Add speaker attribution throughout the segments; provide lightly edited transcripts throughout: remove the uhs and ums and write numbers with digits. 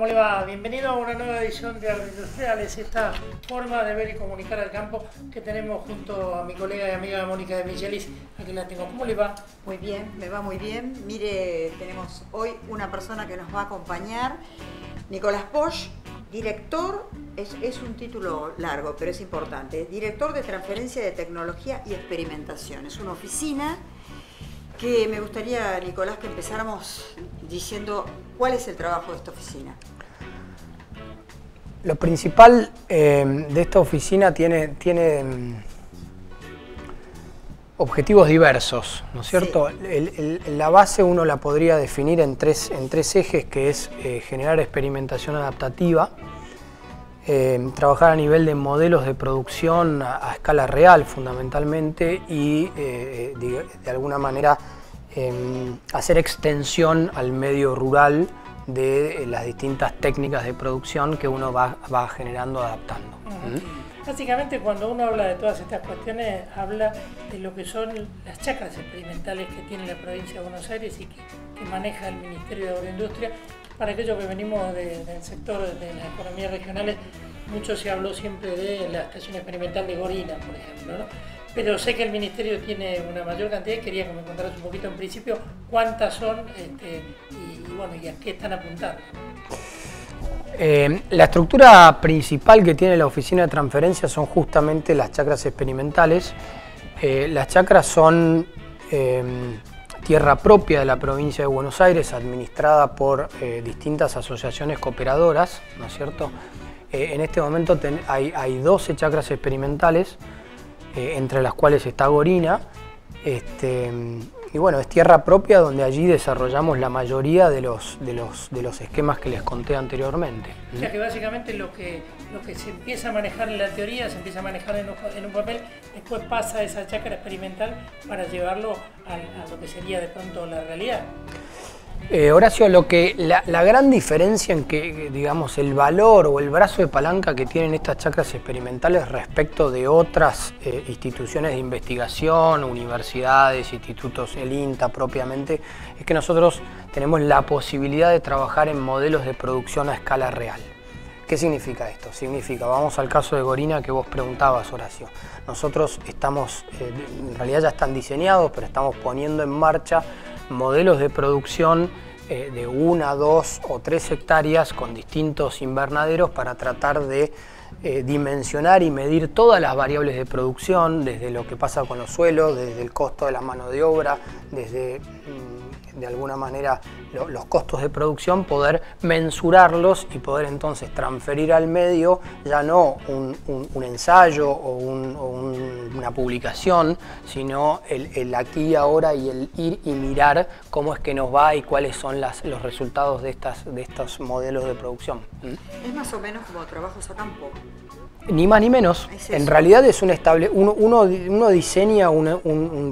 Speaker 1: ¿cómo le va? Bienvenido a una nueva edición de Agroindustriales, esta forma de ver y comunicar al campo que tenemos junto a mi colega y amiga Mónica de Michelis. Aquí la tengo. ¿Cómo le va?
Speaker 2: Muy bien, me va muy bien. Mire, tenemos hoy una persona que nos va a acompañar, Nicolás Posch, director, es un título largo, pero es importante, director de transferencia de tecnología y experimentación. Es una oficina que me gustaría, Nicolás, que empezáramos diciendo cuál es el trabajo de esta oficina.
Speaker 3: Lo principal de esta oficina tiene objetivos diversos, ¿no es cierto? Sí. La base uno la podría definir en tres ejes, que es generar experimentación adaptativa, trabajar a nivel de modelos de producción a escala real fundamentalmente y de alguna manera hacer extensión al medio rural de las distintas técnicas de producción que uno va generando, adaptando.
Speaker 1: Básicamente, cuando uno habla de todas estas cuestiones, habla de lo que son las chacras experimentales que tiene la provincia de Buenos Aires y que maneja el Ministerio de Agroindustria. Para aquellos que venimos del sector de las economías regionales, mucho se habló siempre de la estación experimental de Gorina, por ejemplo, ¿no? Pero sé que el Ministerio tiene una mayor cantidad y quería que me contaras un poquito en principio cuántas son y a qué están apuntando.
Speaker 3: La estructura principal que tiene la oficina de transferencia son justamente las chacras experimentales. Las chacras son tierra propia de la provincia de Buenos Aires, administrada por distintas asociaciones cooperadoras, ¿no es cierto? En este momento hay 12 chacras experimentales, entre las cuales está Gorina. Y bueno, es tierra propia donde allí desarrollamos la mayoría de los esquemas que les conté anteriormente.
Speaker 1: O sea que básicamente lo que se empieza a manejar en la teoría, se empieza a manejar en un papel, después pasa a esa chacra experimental para llevarlo a lo que sería de pronto la realidad.
Speaker 3: Horacio, la gran diferencia en que, digamos, el valor o el brazo de palanca que tienen estas chacras experimentales respecto de otras instituciones de investigación, universidades, institutos, el INTA propiamente, es que nosotros tenemos la posibilidad de trabajar en modelos de producción a escala real. ¿Qué significa esto? Significa, vamos al caso de Gorina que vos preguntabas, Horacio. Nosotros estamos, en realidad ya están diseñados, pero estamos poniendo en marcha modelos de producción de 1, 2 o 3 hectáreas con distintos invernaderos para tratar de dimensionar y medir todas las variables de producción, desde lo que pasa con los suelos, desde el costo de la mano de obra, desde de alguna manera los costos de producción, poder mensurarlos y poder entonces transferir al medio ya no un ensayo o una publicación, sino el aquí y ahora y el ir y mirar cómo es que nos va y cuáles son los resultados de estos modelos de producción.
Speaker 2: Es más o menos como trabajos a campo.
Speaker 3: Ni más ni menos. En realidad es uno diseña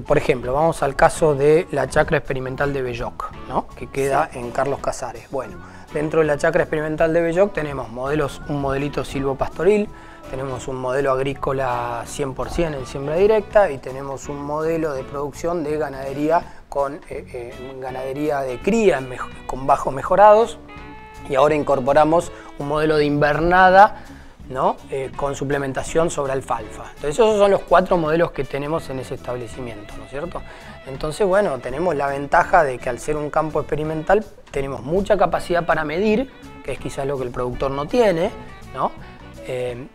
Speaker 3: por ejemplo, vamos al caso de la chacra experimental de Belloc, ¿no? Que queda en Carlos Casares. Bueno, dentro de la chacra experimental de Belloc tenemos un modelito silvopastoril, tenemos un modelo agrícola 100% en siembra directa y tenemos un modelo de producción de ganadería con ganadería de cría con bajos mejorados, y ahora incorporamos un modelo de invernada, ¿no? Con suplementación sobre alfalfa. Entonces esos son los 4 modelos que tenemos en ese establecimiento, ¿no es cierto? Entonces, bueno, tenemos la ventaja de que al ser un campo experimental tenemos mucha capacidad para medir, que es quizás lo que el productor no tiene, ¿no?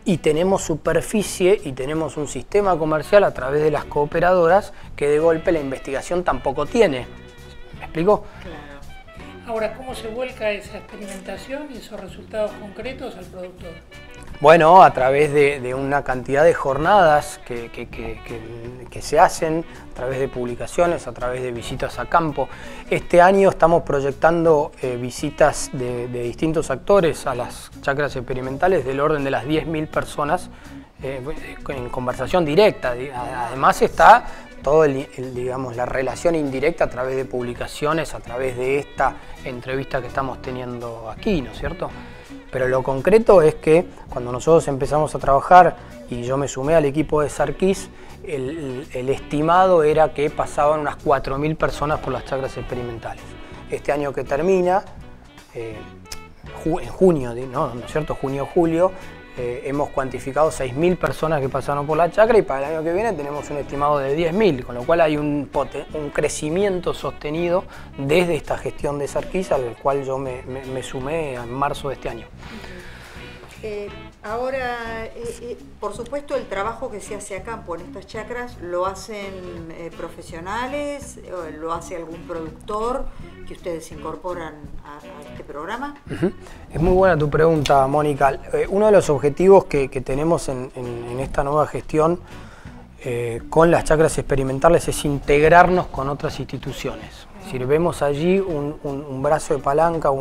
Speaker 3: Y tenemos superficie y tenemos un sistema comercial a través de las cooperadoras que de golpe la investigación tampoco tiene. ¿Me explico?
Speaker 1: Claro. Ahora, ¿cómo se vuelca esa experimentación y esos resultados concretos al productor?
Speaker 3: Bueno, a través de una cantidad de jornadas que se hacen, a través de publicaciones, a través de visitas a campo. Este año estamos proyectando visitas de distintos actores a las chacras experimentales del orden de las 10.000 personas en conversación directa. Además está todo digamos, la relación indirecta a través de publicaciones, a través de esta entrevista que estamos teniendo aquí, ¿no es cierto? Pero lo concreto es que cuando nosotros empezamos a trabajar y yo me sumé al equipo de Sarquís, el estimado era que pasaban unas 4.000 personas por las chacras experimentales. Este año que termina, en junio, ¿no es cierto? Junio-julio, hemos cuantificado 6.000 personas que pasaron por la chacra y para el año que viene tenemos un estimado de 10.000, con lo cual hay un crecimiento sostenido desde esta gestión de Sarquís, al cual yo me sumé en marzo de este año.
Speaker 2: Ahora, por supuesto, el trabajo que se hace a campo en estas chacras lo hacen profesionales, lo hace algún productor que ustedes incorporan a este programa.
Speaker 3: Es muy buena tu pregunta, Mónica. Uno de los objetivos que tenemos en esta nueva gestión con las chacras experimentales es integrarnos con otras instituciones. Es decir, vemos allí un brazo de palanca,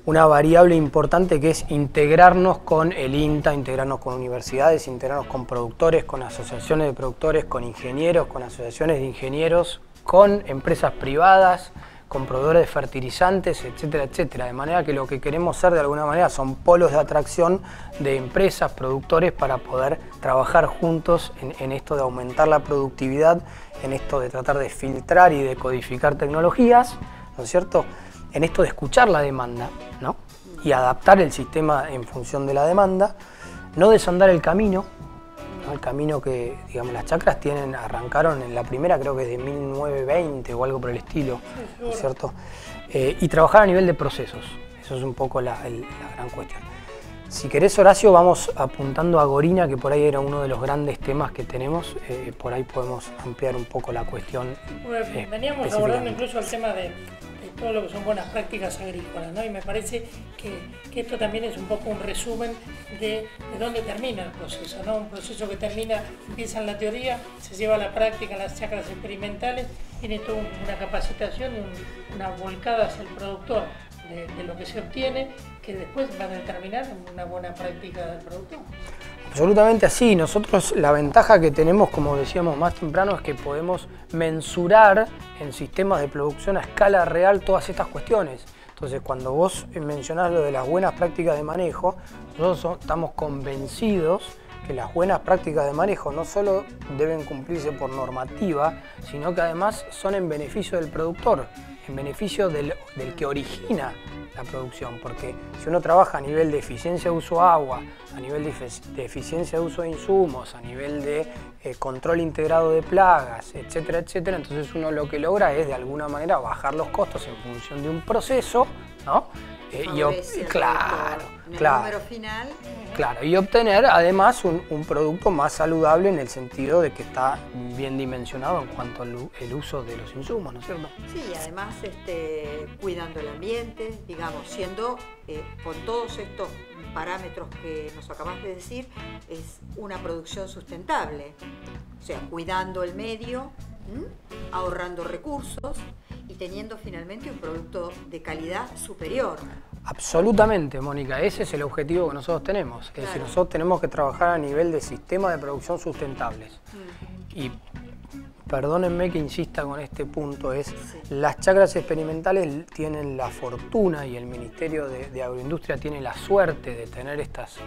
Speaker 3: una variable importante que es integrarnos con el INTA, integrarnos con universidades, integrarnos con productores, con asociaciones de productores, con ingenieros, con asociaciones de ingenieros, con empresas privadas, con proveedores de fertilizantes, etcétera, etcétera. De manera que lo que queremos ser de alguna manera son polos de atracción de empresas, productores, para poder trabajar juntos en esto de aumentar la productividad, en esto de tratar de filtrar y de codificar tecnologías, ¿no es cierto?, en esto de escuchar la demanda, ¿no?, y adaptar el sistema en función de la demanda, no desandar el camino, ¿no?, el camino que, digamos, las chacras arrancaron en la primera, creo que es de 1920 o algo por el estilo, ¿no es cierto?, y trabajar a nivel de procesos. Eso es un poco la gran cuestión. Si querés, Horacio, vamos apuntando a Gorina, que por ahí era uno de los grandes temas que tenemos, por ahí podemos ampliar un poco la cuestión.
Speaker 1: Veníamos abordando incluso el tema de todo lo que son buenas prácticas agrícolas, ¿no? Y me parece que esto también es un poco un resumen de dónde termina el proceso, ¿no? Un proceso que empieza en la teoría, se lleva a la práctica, las chacras experimentales, tiene toda una capacitación, una volcada hacia el productor de lo que se obtiene, que después va a determinar una buena práctica del productor.
Speaker 3: Absolutamente así. Nosotros la ventaja que tenemos, como decíamos más temprano, es que podemos mensurar en sistemas de producción a escala real todas estas cuestiones. Entonces, cuando vos mencionás lo de las buenas prácticas de manejo, nosotros estamos convencidos que las buenas prácticas de manejo no solo deben cumplirse por normativa, sino que además son en beneficio del productor, en beneficio del que origina la producción, porque si uno trabaja a nivel de eficiencia de uso de agua, a nivel de eficiencia de uso de insumos, a nivel de control integrado de plagas, etcétera, etcétera, entonces uno lo que logra es de alguna manera bajar los costos en función de un proceso, ¿no?
Speaker 2: Número final.
Speaker 3: Claro, y obtener además un producto más saludable en el sentido de que está bien dimensionado en cuanto al uso de los insumos, ¿no es cierto?
Speaker 2: Sí, además cuidando el ambiente, digamos, siendo con todos estos parámetros que nos acabas de decir, es una producción sustentable. O sea, cuidando el medio, ahorrando recursos y teniendo finalmente un producto de calidad superior.
Speaker 3: Absolutamente, Mónica, ese es el objetivo que nosotros tenemos. Es decir, nosotros tenemos que trabajar a nivel de sistemas de producción sustentables. Y perdónenme que insista con este punto, las chacras experimentales tienen la fortuna y el Ministerio de Agroindustria tiene la suerte de tener estas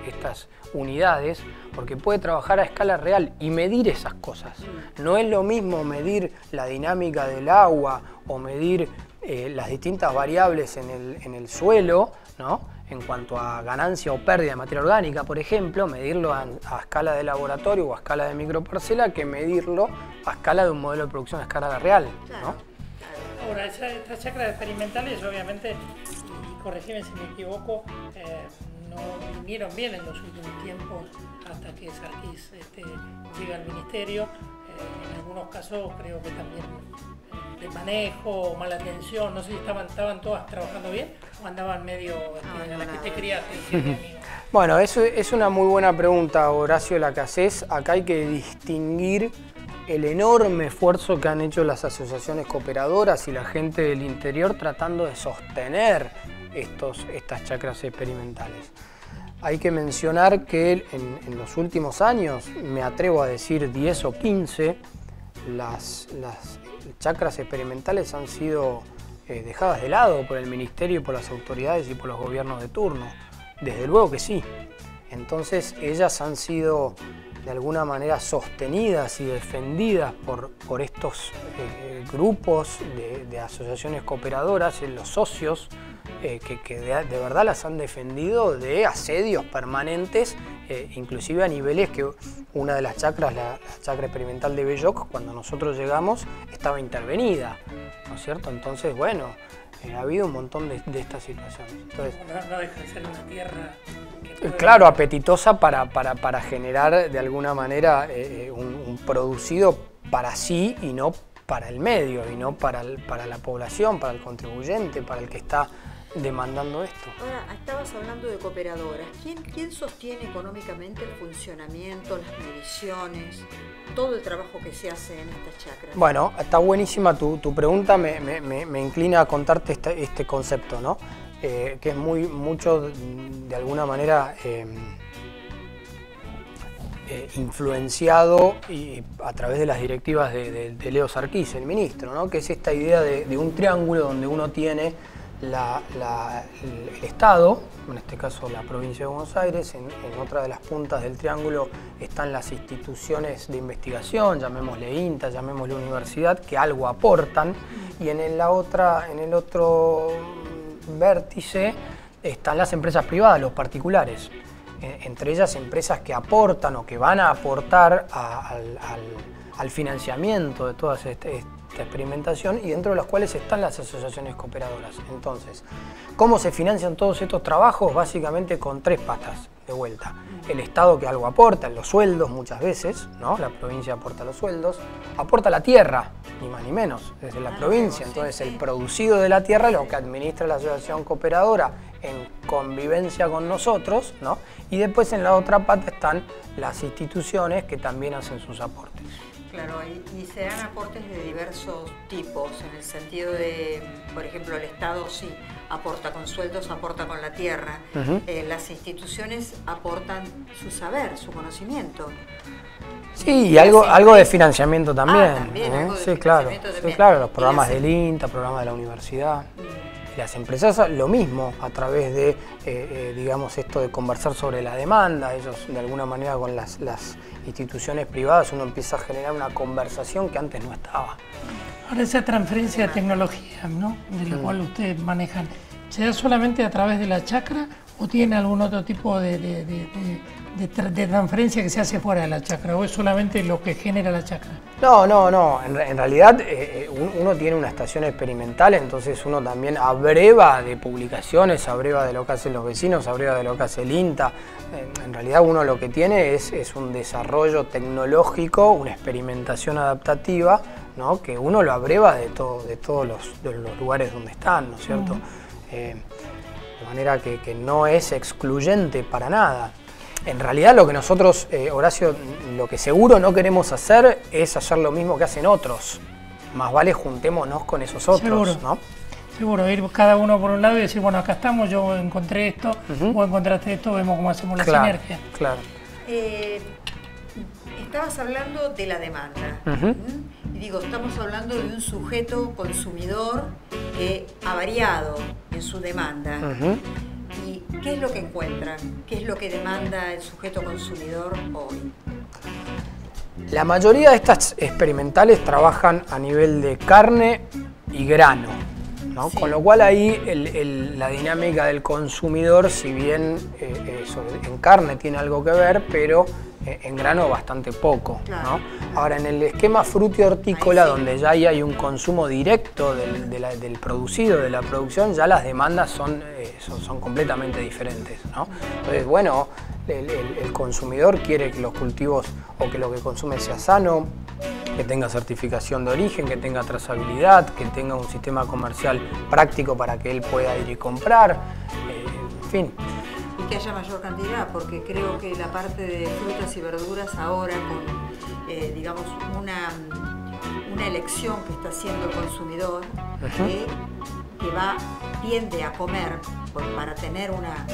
Speaker 3: unidades, porque puede trabajar a escala real y medir esas cosas. No es lo mismo medir la dinámica del agua o medir las distintas variables en el suelo, ¿no?, en cuanto a ganancia o pérdida de materia orgánica, por ejemplo, medirlo a escala de laboratorio o a escala de microparcela, que medirlo a escala de un modelo de producción a escala real, ¿no?
Speaker 1: Ahora, estas chacras experimentales, obviamente, y corregime si me equivoco, no vinieron bien en los últimos tiempos hasta que Sarquís llega al ministerio. En algunos casos creo que también de manejo, mala atención, no sé si estaban todas trabajando bien o andaban medio a la que te criaste.
Speaker 3: Bueno, eso es una muy buena pregunta, Horacio, la que haces. Acá hay que distinguir el enorme esfuerzo que han hecho las asociaciones cooperadoras y la gente del interior tratando de sostener estas chacras experimentales. Hay que mencionar que en los últimos años, me atrevo a decir 10 o 15, las chacras experimentales han sido dejadas de lado por el Ministerio y por las autoridades y por los gobiernos de turno. Desde luego que sí. Entonces ellas han sido de alguna manera sostenidas y defendidas por estos grupos de asociaciones cooperadoras, los socios, que de verdad las han defendido de asedios permanentes, inclusive a niveles que una de las chacras, la chacra experimental de Belloc, cuando nosotros llegamos, estaba intervenida, ¿no es cierto? Entonces, bueno, ha habido un montón de estas situaciones. Entonces,
Speaker 1: no deja de ser una tierra que
Speaker 3: claro, apetitosa para generar de alguna manera un producido para sí y no para el medio, y no para la población, para el contribuyente, para el que está demandando esto.
Speaker 2: Ahora, estabas hablando de cooperadoras. ¿Quién sostiene económicamente el funcionamiento, las mediciones, todo el trabajo que se hace en estas chacras?
Speaker 3: Bueno, está buenísima tu pregunta, me inclina a contarte este concepto, ¿no? Que es mucho, de alguna manera, influenciado a través de las directivas de Leo Sarkis, el ministro, ¿no? Que es esta idea de un triángulo donde uno tiene el Estado, en este caso la provincia de Buenos Aires, en otra de las puntas del triángulo están las instituciones de investigación, llamémosle INTA, llamémosle universidad, que algo aportan, y en el otro vértice están las empresas privadas, los particulares, entre ellas empresas que aportan o que van a aportar al financiamiento de toda esta experimentación, y dentro de las cuales están las asociaciones cooperadoras. Entonces, ¿cómo se financian todos estos trabajos? Básicamente con tres patas de vuelta. El Estado, que algo aporta, los sueldos muchas veces, ¿no? La provincia aporta los sueldos, aporta la tierra, ni más ni menos, desde la provincia. Entonces, el producido de la tierra es lo que administra la asociación cooperadora en convivencia con nosotros, ¿no? Y después en la otra pata están las instituciones que también hacen sus aportes.
Speaker 2: Claro, y se dan aportes de diversos tipos, en el sentido de, por ejemplo, el Estado sí aporta con sueldos, aporta con la tierra. Las instituciones aportan su saber, su conocimiento.
Speaker 3: Sí, y algo de financiamiento también.
Speaker 2: También, algo de
Speaker 3: sí, claro,
Speaker 2: financiamiento
Speaker 3: sí,
Speaker 2: también.
Speaker 3: claro, los programas del INTA, programas de la universidad. Las empresas lo mismo, a través de, digamos, esto de conversar sobre la demanda. Ellos, de alguna manera, con las instituciones privadas, uno empieza a generar una conversación que antes no estaba.
Speaker 1: Ahora, esa transferencia de tecnología, ¿no?, de la cual ustedes manejan, ¿se da solamente a través de la chacra o tiene algún otro tipo de transferencia que se hace fuera de la chacra, o es solamente lo que genera la chacra?
Speaker 3: No. En realidad uno tiene una estación experimental, entonces uno también abreva de publicaciones, abreva de lo que hacen los vecinos, abreva de lo que hace el INTA. En realidad uno lo que tiene es un desarrollo tecnológico, una experimentación adaptativa, ¿no?, que uno lo abreva de todos los lugares donde están, ¿no es cierto? De manera que no es excluyente para nada. En realidad lo que nosotros, Horacio, lo que seguro no queremos hacer es hacer lo mismo que hacen otros. Más vale juntémonos con esos otros, seguro, ¿no?
Speaker 1: Seguro, ir cada uno por un lado y decir, bueno, acá estamos, yo encontré esto, vos encontraste esto, vemos cómo hacemos la sinergia.
Speaker 3: Claro.
Speaker 2: Estabas hablando de la demanda. Y digo, estamos hablando de un sujeto consumidor que ha variado en su demanda. ¿Y qué es lo que encuentran? ¿Qué es lo que demanda el sujeto consumidor hoy?
Speaker 3: La mayoría de estas experimentales trabajan a nivel de carne y grano, ¿no? Sí. Con lo cual ahí la dinámica del consumidor, si bien en carne tiene algo que ver, pero en grano bastante poco, ¿no? Ahora, en el esquema frutihortícola, donde ya hay un consumo directo del producido, de la producción, ya las demandas son completamente diferentes, ¿no? Entonces, bueno, el consumidor quiere que los cultivos o que lo que consume sea sano, que tenga certificación de origen, que tenga trazabilidad, que tenga un sistema comercial práctico para que él pueda ir y comprar, en fin.
Speaker 2: Y que haya mayor cantidad, porque creo que la parte de frutas y verduras ahora con, digamos, una elección que está haciendo el consumidor, que tiende a comer para tener una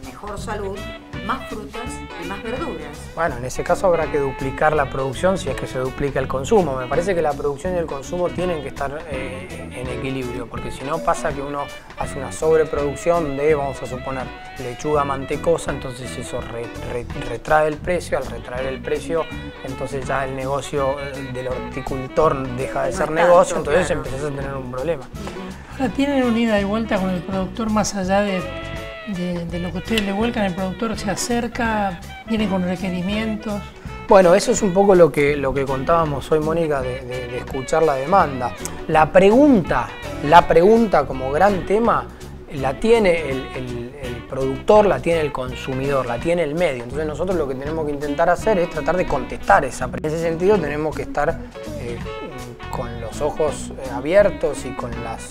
Speaker 2: mejor salud, más frutas y más verduras.
Speaker 3: Bueno, en ese caso habrá que duplicar la producción si es que se duplica el consumo. Me parece que la producción y el consumo tienen que estar en equilibrio, porque si no pasa que uno hace una sobreproducción de, vamos a suponer, lechuga mantecosa, entonces eso retrae el precio. Al retraer el precio, entonces ya el negocio del horticultor deja de ser negocio, entonces empezás a tener un problema.
Speaker 1: Ahora, ¿tienen una ida y vuelta con el productor más allá de lo que ustedes le vuelcan? ¿El productor se acerca, viene con requerimientos?
Speaker 3: Bueno, eso es un poco lo que contábamos hoy, Mónica, de escuchar la demanda. La pregunta como gran tema la tiene el productor, la tiene el consumidor, la tiene el medio. Entonces nosotros lo que tenemos que intentar hacer es tratar de contestar esa pregunta. En ese sentido tenemos que estar con los ojos abiertos y con las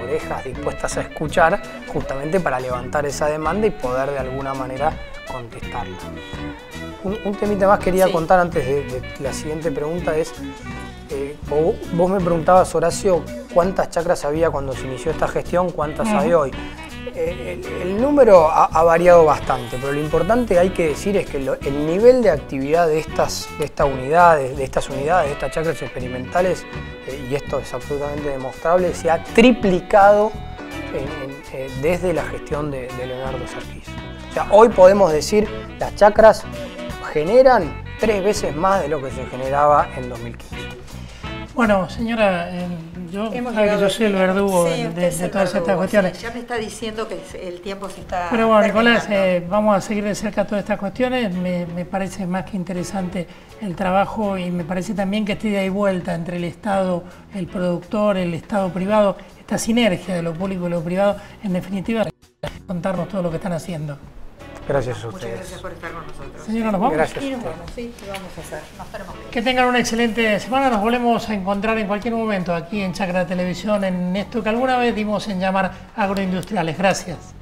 Speaker 3: orejas dispuestas a escuchar, justamente para levantar esa demanda y poder de alguna manera contestarla. Un temita más quería contar antes de la siguiente pregunta es, vos me preguntabas, Horacio, cuántas chacras había cuando se inició esta gestión, cuántas hay hoy. El número ha variado bastante, pero lo importante hay que decir es que el nivel de actividad de estas unidades, de estas chacras experimentales, y esto es absolutamente demostrable, se ha triplicado desde la gestión de Leonardo Sarquís. O sea, hoy podemos decir las chacras generan 3 veces más de lo que se generaba en 2015.
Speaker 1: Bueno, señora, yo soy el verdugo de todas estas cuestiones.
Speaker 2: Ya me está diciendo que el tiempo se está...
Speaker 1: Pero bueno, Nicolás, vamos a seguir de cerca todas estas cuestiones. Me parece más que interesante el trabajo y me parece también que esta ida y vuelta entre el Estado, el productor, el Estado privado, esta sinergia de lo público y lo privado, en definitiva, contarnos todo lo que están haciendo.
Speaker 3: Gracias a ustedes.
Speaker 2: Muchas gracias por estar con nosotros.
Speaker 1: Señora, ¿nos vamos?
Speaker 3: Gracias.
Speaker 2: Sí, ¿qué vamos a hacer? Nos tenemos que ir.
Speaker 1: Que tengan una excelente semana. Nos volvemos a encontrar en cualquier momento aquí en Chacra Televisión, en esto que alguna vez dimos en llamar agroindustriales. Gracias.